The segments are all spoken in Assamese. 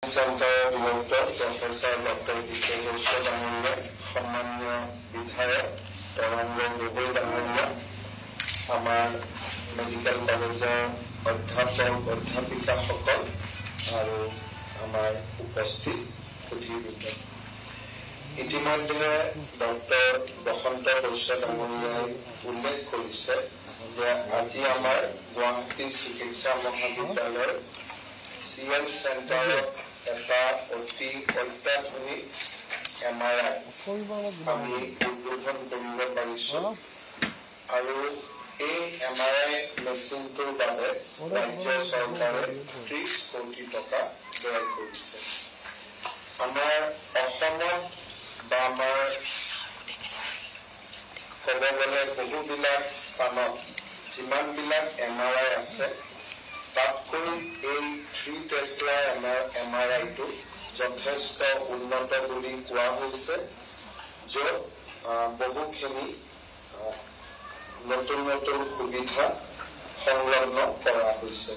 Center Director Professor Dr. D.K. Goswami Dangoria, সম্মানীয় বিধায়ক তৰংগ গগৈ ডাঙৰীয়া, আমাৰ মেডিকেল কলেজৰ অধ্যাপক অধ্যাপিকাসকল আৰু আমাৰ উপস্থিত সুধীবৃন্দ। ইতিমধ্যে ডক্টৰ বসন্ত গoswami ডাঙৰীয়াই উল্লেখ কৰিছে যে আজি আমাৰ গুৱাহাটী চিকিৎসা মহাবিদ্যালয়ৰ CM Center এটা অতি অত্যাধুনিক MRI আমি উদ্বোধন কৰিব পাৰিছো আৰু এই MRI মেচিনটোৰ বাবে ৰাজ্য চৰকাৰে 30 কোটি টকা ব্যয় কৰিছে। আমাৰ অসমত বা আমাৰ ক'ব গ'লে বহুবিলাক স্থানত যিমানবিলাক MRI আছে তাতকৈ এই 3 টেসলা MRI-টো যথেষ্ট উন্নত বুলি কোৱা হৈছে, য'ত বহুখিনি নতুন নতুন সুবিধা সংলগ্ন কৰা হৈছে।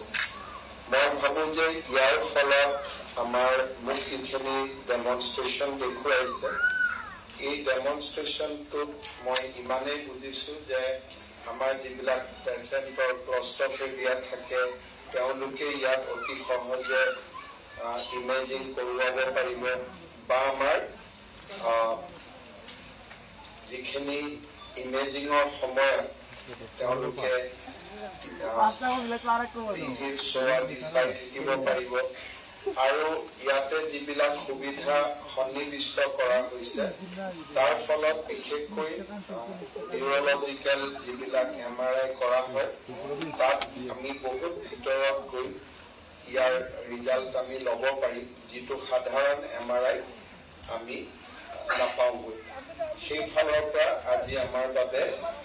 মই ভাবোঁ যে ইয়াৰ ফলত আমাৰ মোক যিখিনি ডেমনষ্ট্ৰেশ্যন দেখুৱাইছে, এই ডেমনষ্ট্ৰেশ্যনটোত মই ইমানেই বুজিছোঁ যে আমাৰ যিবিলাক পেচেণ্টৰ ক্লষ্ট্ৰফেবিয়া থাকে তেওঁলোকে ইয়াত অতি সহজে ইমেজিং কৰোৱাব পাৰিব বা আমাৰ যিখিনি ইমেজিঙৰ সময়ত তেওঁলোকে চাই থাকিব পাৰিব আৰু ইয়াতে যিবিলাক সুবিধা সন্নিৱিষ্ট কৰা হৈছে তাৰ ফলত বিশেষকৈ নিউৰলজিকেল যিবিলাক MRI কৰা হয় তাত আমি বহুত ভিতৰত গৈ ইয়াৰ ৰিজাল্ট আমি ল'ব পাৰিম, যিটো সাধাৰণ MRI আমি নাপাওঁগৈ। সেইফালৰ পৰা আজি আমাৰ বাবে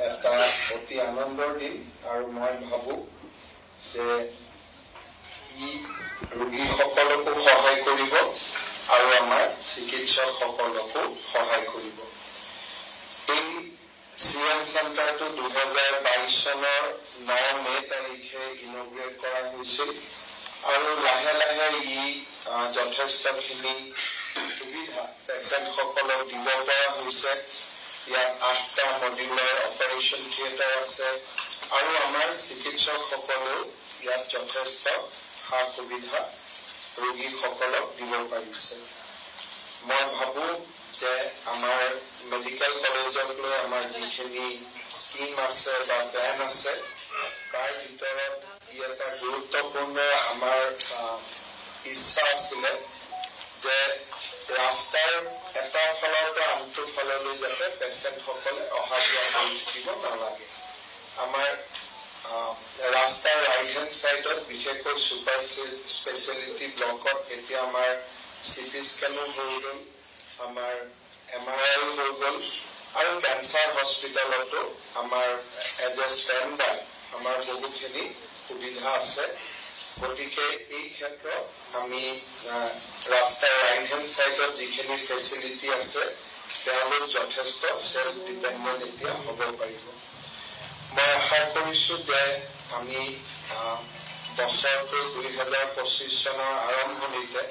এটা অতি আনন্দৰ দিন আৰু মই ভাবোঁ যে ই ৰোগীসকলকো সহায় কৰিব আৰু আমাৰ চিকিৎসকসকলকো সহায় কৰিব। এই CM চেণ্টাৰটো 2022 চনৰ 9 মে তাৰিখে ইনগ্ৰেট কৰা হৈছিল আৰু লাহে লাহে ই যথেষ্টখিনি সুবিধা পেচেণ্টসকলক দিব পৰা হৈছে। ইয়াত 8টা মডিউলাৰ অপাৰেশ্যন থিয়েটাৰ আছে আৰু আমাৰ চিকিৎসকসকলেও ইয়াত যথেষ্ট সা সুবিধা ৰোগীসকলক দিব পাৰিছে। মই ভাবোঁ যে আমাৰ মেডিকেল কলেজক লৈ আমাৰ যিখিনি স্কিম আছে বা প্লেন আছে তাৰ ভিতৰত ই এটা গুৰুত্বপূৰ্ণ আমাৰ ইচ্ছা আছিলে যে ৰাস্তাৰ এটা ফালৰ পৰা আনটো ফাললৈ যাতে পেচেণ্টসকলে অহা যোৱা কৰি থাকিব নালাগে। আমাৰ ৰাস্তাৰ ৰাইট হেণ্ড চাইডত বিশেষকৈ ছুপাৰ স্পেচিয়েলিটি ব্লকত এতিয়া আমাৰ CT স্কেনো হৈ গ'ল, আমাৰ MRI হৈ গ'ল আৰু কেঞ্চাৰ হস্পিটেলতো আমাৰ এজ এ ষ্টেণ্ড বাই আমাৰ বহুখিনি সুবিধা আছে। গতিকে এই ক্ষেত্ৰত আমি ৰাস্তাৰ ৰাইট হেণ্ড চাইডত যিখিনি ফেচিলিটি আছে তেওঁলোক যথেষ্ট চেল্ফ ডিপেণ্ডেণ্ট এতিয়া হ'ব পাৰিব। মই আশা কৰিছোঁ যে আমি বছৰটো 2025 চনৰ আৰম্ভণিতে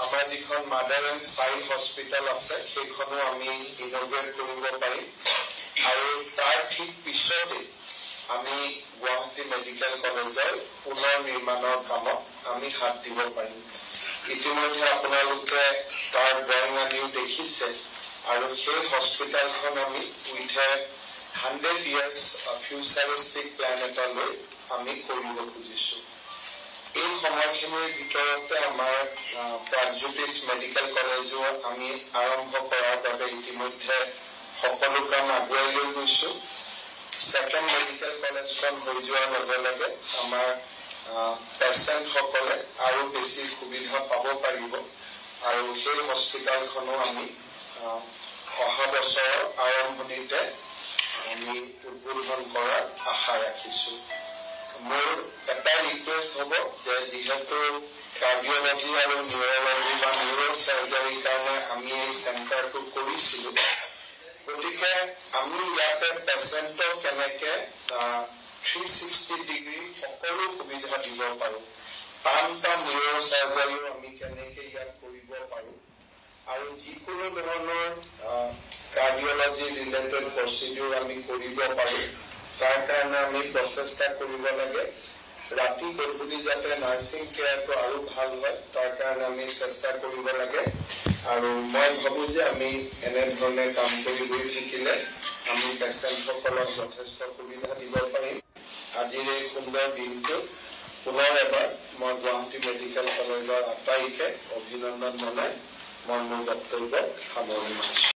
আমাৰ যিখন মাদাৰ এণ্ড চাইল্ড হস্পিটেল আছে সেইখনো আমি ইনগ্ৰেট কৰিব পাৰিম আৰু তাৰ ঠিক পিছতে আমি গুৱাহাটী মেডিকেল কলেজৰ পুনৰ নিৰ্মাণৰ কামত আমি হাত দিব পাৰিম। ইতিমধ্যে আপোনালোকে তাৰ ড্ৰয়িং আনিও দেখিছে আৰু সেই হস্পিটেলখন আমি উইথ 100 years ফিউচাৰিষ্টিক প্লেন এটা লৈ আমি কৰিব খুজিছোঁ। এই সময়খিনিৰ ভিতৰতে আমাৰ প্ৰাগজ্যোতিষ মেডিকেল কলেজো আমি আৰম্ভ কৰাৰ বাবে ইতিমধ্যে সকলো কাম আগুৱাই লৈ গৈছোঁ। ছেকেণ্ড মেডিকেল কলেজখন হৈ যোৱাৰ লগে লগে আমাৰ পেচেণ্টসকলে আৰু বেছি সুবিধা পাব পাৰিব আৰু সেই হস্পিটেলখনো আমি অহা বছৰৰ আৰম্ভণিতে আমি উদ্বোধন কৰাৰ আশা ৰাখিছোঁ। মোৰ এটা ৰিকুৱেষ্ট হ'ব যে যিহেতু কাৰ্ডিঅলজি আৰু নিউৰলজি বা নিউৰ চাৰ্জাৰীৰ কাৰণে আমি এই চেণ্টাৰটো কৰিছিলোঁ, গতিকে আমি ইয়াতে পেচেণ্টক কেনেকৈ 360 ডিগ্ৰী সকলো সুবিধা দিব পাৰোঁ। টান নিউৰ চাৰ্জাৰীও আমি কেনেকৈ আৰু যিকোনো ধৰণৰ কাৰ্ডিঅলজি ৰিলেটেড প্ৰচিডিউৰ আমি কৰিব পাৰোঁ তাৰ কাৰণে আমি প্ৰচেষ্টা কৰিব লাগে ৰাতি গধূলি যাতে নাৰ্ছিং কেয়াৰটো আৰু ভাল হয় তাৰ কাৰণে আমি চেষ্টা কৰিব লাগে আৰু মই ভাবোঁ যে আমি এনেধৰণে কাম কৰি গৈ থাকিলে আমি পেচেণ্টসকলক যথেষ্ট সুবিধা দিব পাৰিম আজিৰ এই সুন্দৰ দিনটো পুনৰ এবাৰ মই গুৱাহাটী মেডিকেল কলেজৰ আটাইকে অভিনন্দন জনাই মই মোৰ বক্তব্য সামৰণি মাৰিছোঁ